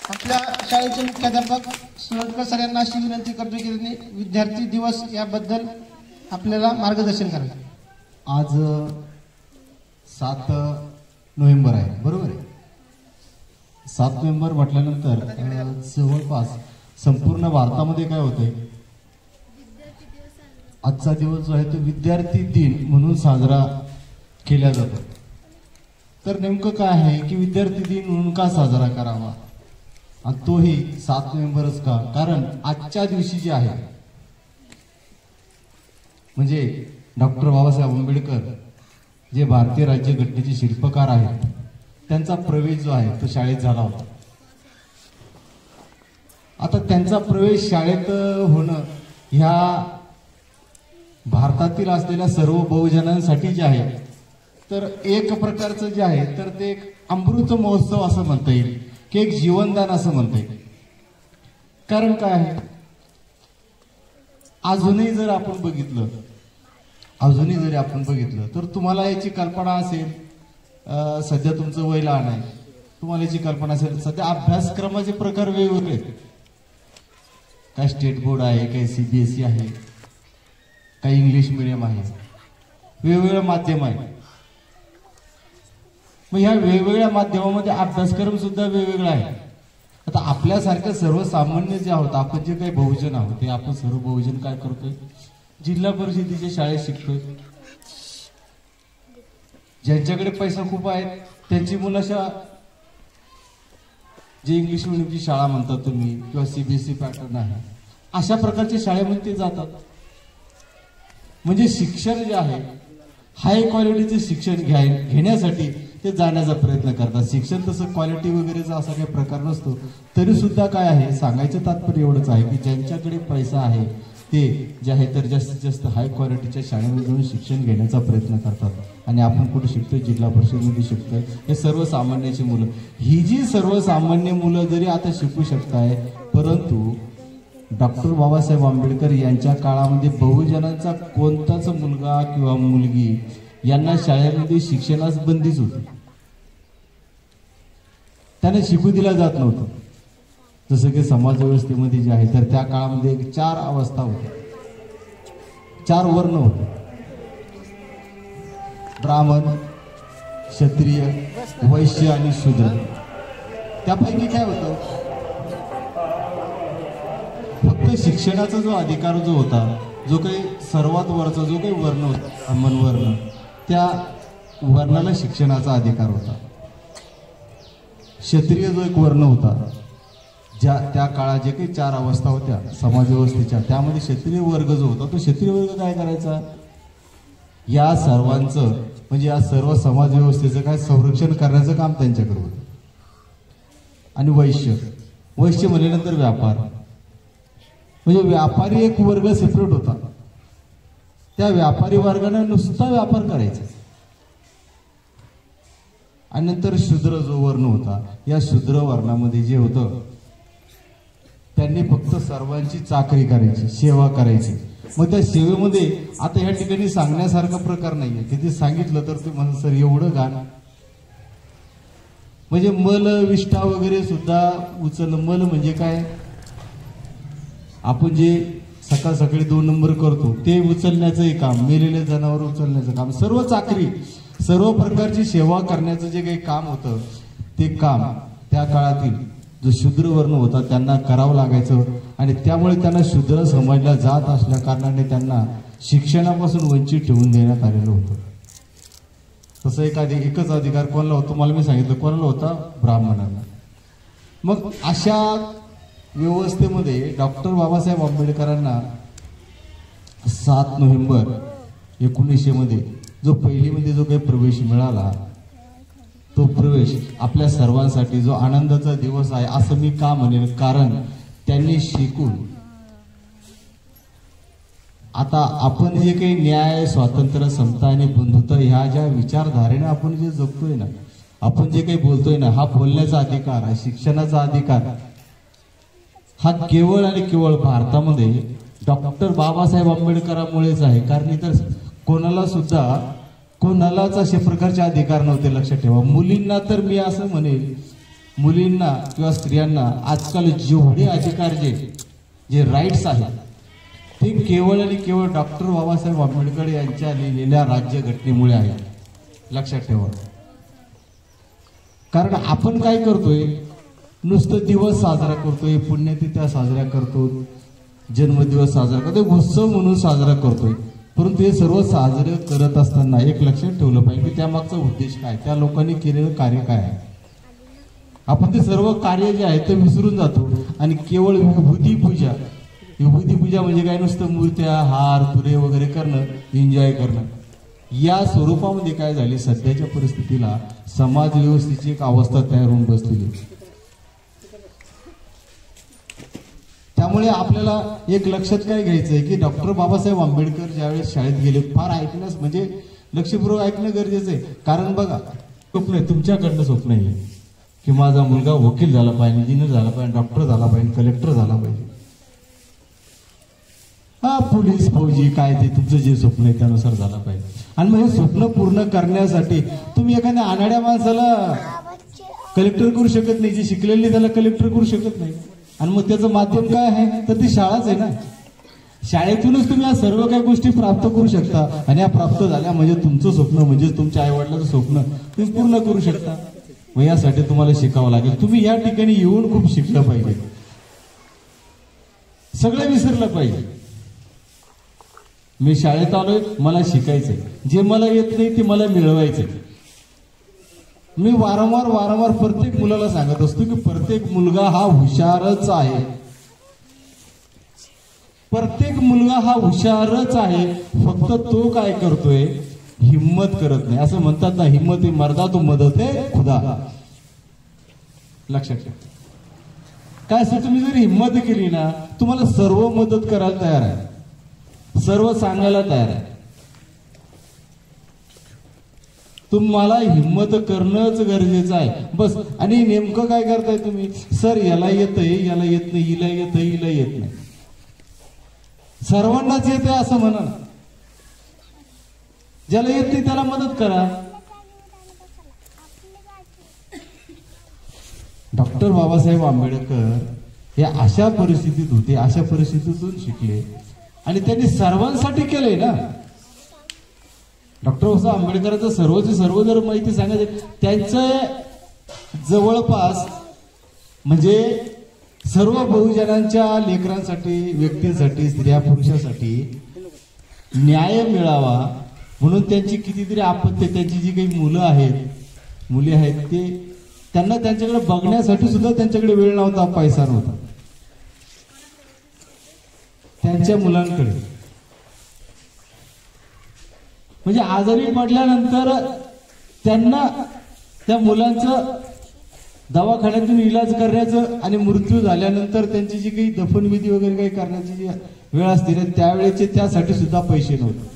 आपल्या शाळेचे मुख्याध्यापक सुरजकर सर यांना अशी विनंती करतो की त्यांनी विद्यार्थी दिवस याबद्दल आपल्याला मार्गदर्शन करावे. आज 7 नोव्हेंबर आहे, बरोबर आहे. 7 नोव्हेंबर म्हटल्यानंतर जवळपास संपूर्ण भारतामध्ये काय होतंय, आजचा दिवस जो आहे तो विद्यार्थी दिन म्हणून साजरा केला जातो. तर नेमकं काय आहे की विद्यार्थी दिन म्हणून का साजरा करावा, आणि तोही 7 नोव्हेंबरच का? कारण आजच्या दिवशी जे आहे म्हणजे डॉक्टर बाबासाहेब आंबेडकर जे भारतीय राज्यघटनेचे शिल्पकार आहेत, त्यांचा प्रवेश जो आहे तो शाळेत झाला होता. आता त्यांचा प्रवेश शाळेत होणं ह्या भारतातील असलेल्या सर्व बहुजनांसाठी जे आहे तर एक प्रकारचं जे आहे तर ते एक अमृत महोत्सव असं म्हणता येईल, की एक जीवनदान असं म्हणता येईल. कारण काय आहे, अजूनही जरी आपण बघितलं तर तुम्हाला याची कल्पना असेल, सध्या तुमचं वय लहान आहे, तुम्हाला याची कल्पना असेल सध्या अभ्यासक्रमाचे प्रकार वेगवेगळे आहेत. काय स्टेट बोर्ड आहे, काही CBSE आहे, काही इंग्लिश मिडियम आहे, वेगवेगळं माध्यम आहे. मग ह्या वेगवेगळ्या माध्यमामध्ये अभ्यासक्रम सुद्धा वेगवेगळा आहे. आता आपल्यासारख्या सर्वसामान्य जे आहोत, आपण जे काही बहुजन आहोत, ते आपण सर्व बहुजन काय करतोय, जिल्हा परिषदेच्या शाळेत शिकतोय. ज्यांच्याकडे पैसा खूप आहे त्यांची मुलं अशा जे इंग्लिश मिडियमची शाळा म्हणतात तुम्ही किंवा CBSE पॅटर्न आहे अशा प्रकारच्या शाळेमध्ये ते जातात. म्हणजे शिक्षण जे आहे हाय क्वालिटीचे शिक्षण घेण्यासाठी ते जाण्याचा प्रयत्न करतात. शिक्षण तसं क्वालिटी वगैरेचा असा काही प्रकार नसतो, तरी सुद्धा काय आहे सांगायचं तात्पर्य एवढंच आहे की ज्यांच्याकडे पैसा आहे ते जे आहे तर जास्तीत जास्त हाय क्वालिटीच्या शाळेमध्ये जाऊन शिक्षण घेण्याचा प्रयत्न करतात. आणि आपण कुठे शिकतोय, जिल्हा परिषदेमध्ये शिकतोय. हे सर्वसामान्याची मुलं, ही जी सर्वसामान्य मुलं जरी आता शिकू शकताय, परंतु डॉक्टर बाबासाहेब आंबेडकर यांच्या काळामध्ये बहुजनांचा कोणताच मुलगा किंवा मुलगी यांना शाळेमध्ये शिक्षणास बंदीच होती. त्यांना शिकू दिला जात नव्हतं. जसं की समाज व्यवस्थेमध्ये जे आहे तर त्या काळामध्ये 4 अवस्था होत्या, 4 वर्ण होते: ब्राह्मण, क्षत्रिय, वैश्य आणि शूद्र. त्यापैकी काय होतं, फक्त शिक्षणाचा जो अधिकार जो होता, जो काही सर्वात वरचा जो काही वर्ण होता ब्राह्मण वर्ण, त्या वर्णाला शिक्षणाचा अधिकार होता. क्षत्रिय जो एक वर्ण होता, ज्या त्या काळात जे काही 4 अवस्था होत्या समाज व्यवस्थेच्या, त्यामध्ये क्षत्रिय वर्ग जो होता तो क्षत्रिय वर्ग काय करायचा, या सर्वांचं म्हणजे या सर्व समाज व्यवस्थेचं काय संरक्षण करण्याचं काम त्यांच्याकडे होतं. आणि वैश्य म्हणल्यानंतर व्यापार, म्हणजे व्यापारी एक वर्ग सेपरेट होता. त्या व्यापारी वर्गाने नुसता व्यापार करायचा. आणि नंतर शूद्र जो वर्ण होता, या शूद्र वर्णामध्ये जे होतं त्यांनी फक्त सर्वांची चाकरी करायची, सेवा करायची. मग त्या सेवेमध्ये आता ह्या ठिकाणी सांगण्यासारखा प्रकार नाहीये. किती सांगितलं तर ते म्हणून सर एवढं गाणं म्हणजे मल विष्ठा वगैरे सुद्धा उचललं. मल म्हणजे काय, आपण जे सकाळ सकाळी 2 नंबर करतो ते उचलण्याचंही काम, मेलेले जनावर उचलण्याचं काम, सर्व चाकरी, सर्व प्रकारची सेवा करण्याचं जे काही काम होतं ते काम त्या काळातील जो शूद्र वर्ण होता त्यांना करावं लागायचं. आणि त्यामुळे त्यांना शूद्र समजल्या जात असल्या कारणाने त्यांना शिक्षणापासून वंचित ठेवून देण्यात आलेलं होतं. तसं एकच अधिकार कोणाला होता, मला मी सांगितलं कोणाला होता, ब्राह्मणांना. मग अशा व्यवस्थेमध्ये डॉक्टर बाबासाहेब आंबेडकरांना 7 नोव्हेंबर 1900 मध्ये जो पहिलीमध्ये जो काही प्रवेश मिळाला, तो प्रवेश आपल्या सर्वांसाठी जो आनंदाचा दिवस आहे असं मी का म्हणेन, कारण त्यांनी शिकून आता आपण जे काही न्याय, स्वातंत्र्य, समता आणि बंधुता ह्या ज्या विचारधारेने आपण जे जगतोय ना, आपण जे काही बोलतोय ना, हा बोलण्याचा अधिकार, हा शिक्षणाचा अधिकार, हा केवळ आणि केवळ भारतामध्ये डॉक्टर बाबासाहेब आंबेडकरांमुळेच आहे. कारण इतर कोणालाच अशा प्रकारचे अधिकार नव्हते. लक्षात ठेवा. मुलींना तर मी असं म्हणेल मुलींना किंवा स्त्रियांना आजकाल जेवढे अधिकार जे राईट्स आहेत ते केवळ आणि केवळ डॉक्टर बाबासाहेब आंबेडकर यांच्या लिहिलेल्या राज्यघटनेमुळे आहे, लक्षात ठेवा. कारण आपण काय करतोय, नुसतं दिवस साजरा करतोय, पुण्यतिथ्या साजऱ्या करतो, जन्मदिवस साजरा करतोय, उत्सव म्हणून साजरा करतोय. परंतु हे सर्व साजरे करत असताना एक लक्षात ठेवलं पाहिजे की त्यामागचा उद्देश काय, त्या लोकांनी केलेलं कार्य काय आहे. आपण ते सर्व कार्य जे आहे ते विसरून जातो आणि केवळ विभूती पूजा म्हणजे काय, नुसतं मूर्त्या हार तुरे वगैरे करणं, एन्जॉय करणं, या स्वरूपामध्ये काय झाली, सध्याच्या परिस्थितीला समाज व्यवस्थेची एक अवस्था तयार होऊन बसलेली. त्यामुळे आपल्याला एक लक्षात काय घ्यायचंय की डॉक्टर बाबासाहेब आंबेडकर ज्यावेळेस शाळेत गेले, फार ऐकण्यास म्हणजे लक्षपूर्वक ऐकणं गरजेचं आहे. कारण बघा, स्वप्न आहे, तुमच्याकडनं स्वप्न आहे की माझा मुलगा वकील झाला पाहिजे, इंजिनियर झाला पाहिजे, डॉक्टर झाला पाहिजे, कलेक्टर झाला पाहिजे, हा पोलीस फौजी काय ते तुमचं जे स्वप्न आहे त्यानुसार झाला पाहिजे. आणि मग हे स्वप्न पूर्ण करण्यासाठी तुम्ही एखाद्या अनाड्या माणसाला कलेक्टर करू शकत नाही, जे शिकलेले त्याला कलेक्टर करू शकत नाही. आणि मग त्याचं माध्यम काय आहे, तर ती शाळाच आहे ना. शाळेतूनच तुम्ही या सर्व काही गोष्टी प्राप्त करू शकता आणि या प्राप्त झाल्या म्हणजे तुमचं स्वप्न म्हणजे तुमच्या आईवडिलांचं स्वप्न तुम्ही पूर्ण करू शकता. मग यासाठी तुम्हाला शिकावं लागेल. तुम्ही या ठिकाणी येऊन खूप शिकलं पाहिजे, सगळं विसरलं पाहिजे. मी शाळेत आलोय, मला शिकायचंय, जे मला येत नाही ते मला मिळवायचंय. मी वारंवार प्रत्येक मुलाला सांगत असतो की प्रत्येक मुलगा हा हुशारच आहे, प्रत्येक मुलगा हा हुशारच आहे, फक्त तो काय करतोय, हिम्मत करत नाही. असं म्हणतात ना, हिम्मत ही मर्दा तो मदत आहे खुदा. लक्षात ठेवा. काय असं, तुम्ही जर हिम्मत केली ना, तुम्हाला सर्व मदत करायला तयार आहे, सर्व सांगायला तयार आहे. तुम्हाला हिम्मत करणंच गरजेचं आहे बस. आणि नेमकं काय करताय तुम्ही, सर याला येतंय, याला येत नाही, हिला येतंय, हिला येत नाही, सर्वांनाच येतंय असं म्हणा. ज्याला येत नाही त्याला मदत करा. डॉक्टर बाबासाहेब आंबेडकर हे अशा परिस्थितीत होते, अशा परिस्थितीतून शिकले आणि त्यांनी सर्वांसाठी केलंय ना. डॉक्टर बाबासाहेब आंबेडकरांचं सर्वचे सर्व जर माहिती सांगायचं, त्यांचं जवळपास म्हणजे सर्व बहुजनांच्या लेकरांसाठी, व्यक्तींसाठी, स्त्रिया पुरुषासाठी न्याय मिळावा म्हणून त्यांची कितीतरी आपत्ती, त्यांची जी काही मुलं आहेत, मुली आहेत, ते त्यांना त्यांच्याकडे बघण्यासाठी सुद्धा त्यांच्याकडे वेळ नव्हता, पैसा नव्हता. त्यांच्या मुलांकडे म्हणजे आजारी पडल्यानंतर त्यांना त्या मुलांचं दवाखान्यातून इलाज करण्याचं आणि मृत्यू झाल्यानंतर त्यांची जी काही दफनविधी वगैरे काही करण्याची जी वेळ असते ना, त्यावेळेचे त्यासाठी सुद्धा पैसे नव्हते.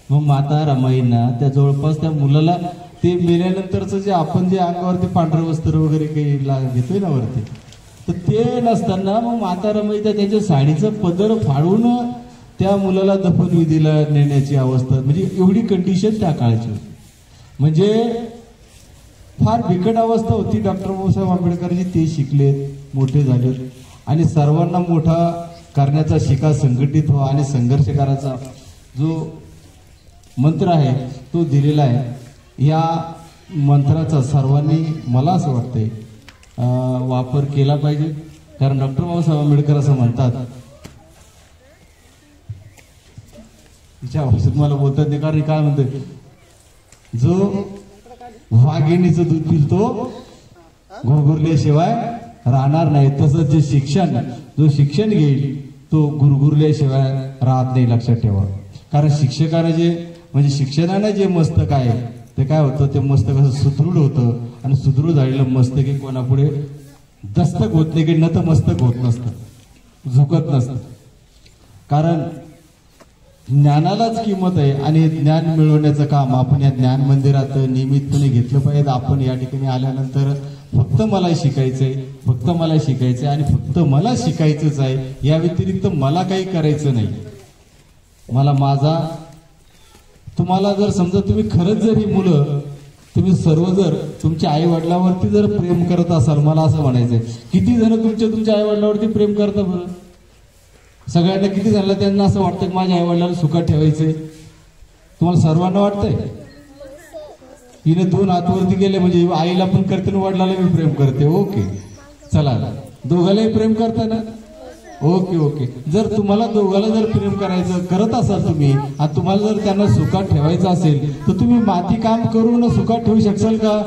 मग माता रमाईंना त्या जवळपास त्या मुलाला ते मेल्यानंतरचं जे आपण जे अंगावरती पांढरं वस्त्र वगैरे काही घेतोय ना वरती, तर ते नसताना मग माता रमाई त्यांच्या साडीचं पदर फाडून त्या मुलाला दफनविधीला नेण्याची अवस्था, म्हणजे एवढी कंडिशन त्या काळाची होती. म्हणजे फार बिकट अवस्था होती. डॉक्टर बाबासाहेब आंबेडकरजी ते शिकले, मोठे झाले आणि सर्वांना मोठा करण्याचा शिका, संघटित व्हा आणि संघर्ष करायचा जो मंत्र आहे तो दिलेला आहे. या मंत्राचा सर्वांनी, मला असं वाटतंय, वापर केला पाहिजे. कारण डॉक्टर बाबासाहेब आंबेडकर असं म्हणतात, तिच्या भाषेत मला बोलतात नाही, कारण काय म्हणते, जो वाघिणीचं दूध पितो गुरगुरल्याशिवाय राहणार नाही, तसंच जे शिक्षण, जो शिक्षण घेईल तो गुरगुरल्याशिवाय राहत नाही. लक्षात ठेवा. कारण शिक्षकाने जे म्हणजे शिक्षणाने जे मस्तक आहे ते काय होतं, ते मस्तक असं सुदृढ होतं आणि सुदृढ झालेलं मस्तक हे कोणापुढे दस्तक होत नाही, की नतमस्तक होत नसतं, झुकत नसतं. कारण ज्ञानालाच किंमत आहे आणि ज्ञान मिळवण्याचं काम आपण या ज्ञान मंदिरात नियमितपणे घेतलं पाहिजे. आपण या ठिकाणी आल्यानंतर फक्त मला शिकायचंय, फक्त मला शिकायचंय आणि फक्त मला शिकायचंच आहे, या व्यतिरिक्त मला काही करायचं नाही. मला माझा, तुम्हाला जर समजा तुम्ही खरंच जर ही मुलं तुम्ही सर्व जर तुमच्या आई वडिलांवरती जर प्रेम करत असाल, मला असं म्हणायचंय, किती जण तुमच्या आई वडिलांवरती प्रेम करता बरं? सगळ्यांना किती जणांना त्यांना असं वाटतं की माझ्या आई वडिलांना सुखात ठेवायचंय? तुम्हाला सर्वांना वाटतंय? हिने 2 हात वरती गेले म्हणजे आईला पण करते आणि वडिलाला मी प्रेम करते. ओके, चला, दोघालाही प्रेम करता ना? Okay okay. जर तुम्हाला दोघाला जर प्रेम करायचं करत असाल तुम्ही आणि तुम्हाला जर त्यांना सुखात ठेवायचं असेल तर तुम्ही माती काम करून सुखात ठेवू शकाल का?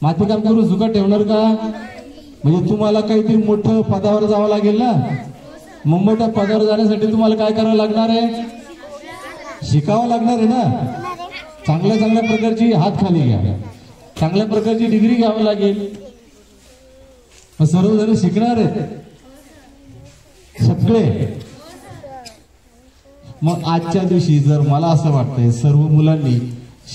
माती काम करून सुखात ठेवणार का? म्हणजे तुम्हाला काहीतरी मोठं पदावर जावं लागेल ना. मग मोठ्या पदावर जाण्यासाठी तुम्हाला काय करावं लागणार आहे? शिकावं लागणार आहे ना. चांगल्या चांगल्या प्रकारची हात खाली घ्या, चांगल्या प्रकारची डिग्री घ्यावं लागेल. सर्वजण शिकणार आहेत सगळे. मग आजच्या दिवशी जर मला असं वाटतंय सर्व मुलांनी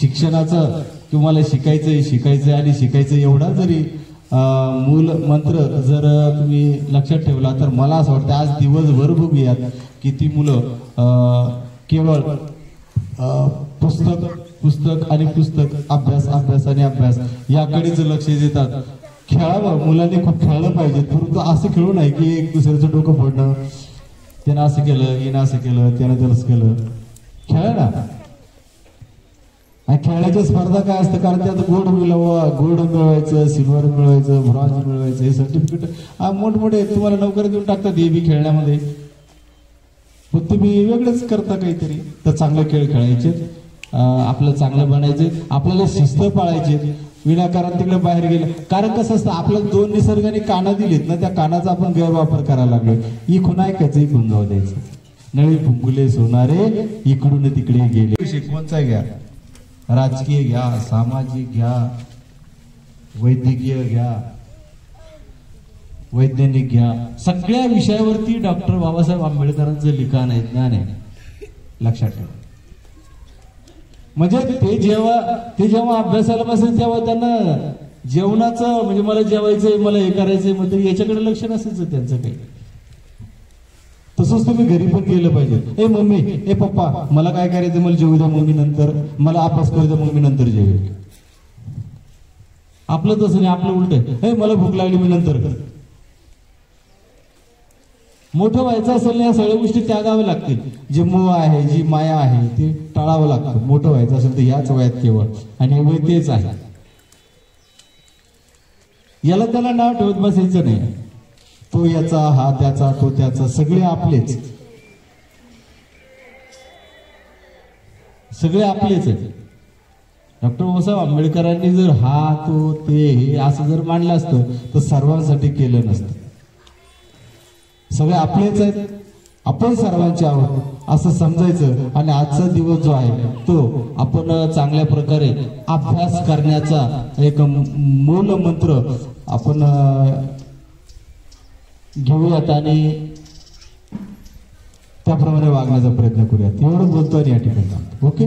शिक्षणाचं किंवा मला शिकायचंय आणि शिकायचं एवढा जरी मूल मंत्र जर तुम्ही लक्षात ठेवला तर मला असं वाटतं आज दिवसभर बघूयात की ती मुलं केवळ पुस्तक आणि पुस्तक, अभ्यास आणि अभ्यास याकडेच लक्ष देतात. खेळावं, मुलांनी खूप खेळलं पाहिजे, परंतु असं खेळू नाही की एक दुसऱ्याचं डोकं फोडणं, त्यानं असं केलं, हिनं असं केलं, त्यानं तसं केलं. खेळा ना. आणि खेळण्याच्या स्पर्धा काय असतं? कारण त्यात गोल्ड मिळवायचं, सिल्वर मिळवायचं, ब्रॉन्झ मिळवायचं, हे सर्टिफिकेट मोठमोठे तुम्हाला नोकरी देऊन टाकतात हे बी खेळण्यामध्ये. पण तुम्ही वेगळंच करता काहीतरी. तर चांगले खेळ खेळायचे, आपलं चांगलं बनायचे, आपल्याला शिस्त पाळायचे, विनाकारण तिकडे बाहेर गेलं. कारण कसं असतं, आपल्याला 2 निसर्गाने कानं दिलीत ना, त्या कानाचा आपण गैरवापर करायला लागलो. इकडून ऐकायचं, इकडून जाऊ द्यायचं. नळी फुंकुले सोनारे इकडून तिकडे गेले. शिकवणचा घ्या, राजकीय घ्या, सामाजिक घ्या, वैद्यकीय घ्या, वैज्ञानिक घ्या, सगळ्या विषयावरती डॉक्टर बाबासाहेब आंबेडकरांचं लिखाण आहे, ज्ञान आहे. लक्षात ठेवा. म्हणजे ते जेव्हा अभ्यासाला बसेल तेव्हा त्यांना जेवणाचं म्हणजे मला जेवायचंय, मला हे करायचंय, मग याच्याकडे लक्ष नसायचं त्यांचं काही. तसंच तुम्ही घरी पण गेलं पाहिजे. ए मम्मी, ए पप्पा, मला काय करायचं, मला जेवू द्या मम्मी नंतर, मला अभ्यास करू द्या मम्मी नंतर जेवेल. आपलं तसं नाही, आपलं उलट आहे, मला भूक लागली मी नंतर. मोठं व्हायचं असेल ना, या सगळ्या गोष्टी त्यागाव्या लागतील. जे मोह आहे, जी माया आहे ते टाळावं लागतं. मोठं व्हायचं असेल तर याच वयात केवळ, आणि वय तेच आहे. याला त्याला नाव ठेवत बसायचं नाही. तो याचा, हा त्याचा, तो त्याचा, सगळे आपलेच, सगळे आपलेच आहेत. डॉक्टर बाबासाहेब आंबेडकरांनी जर हा, तो, ते, हे असं जर मांडलं असतं तर सर्वांसाठी केलं नसतं. सगळे आपलेच आहेत, आपण सर्वांचे आहोत असं समजायचं. आणि आजचा दिवस जो आहे तो आपण चांगल्या प्रकारे अभ्यास करण्याचा एक मूल मंत्र आपण घेऊयात आणि त्याप्रमाणे वागण्याचा प्रयत्न करूयात. एवढं बोलतो आणि या ठिकाणी ओके.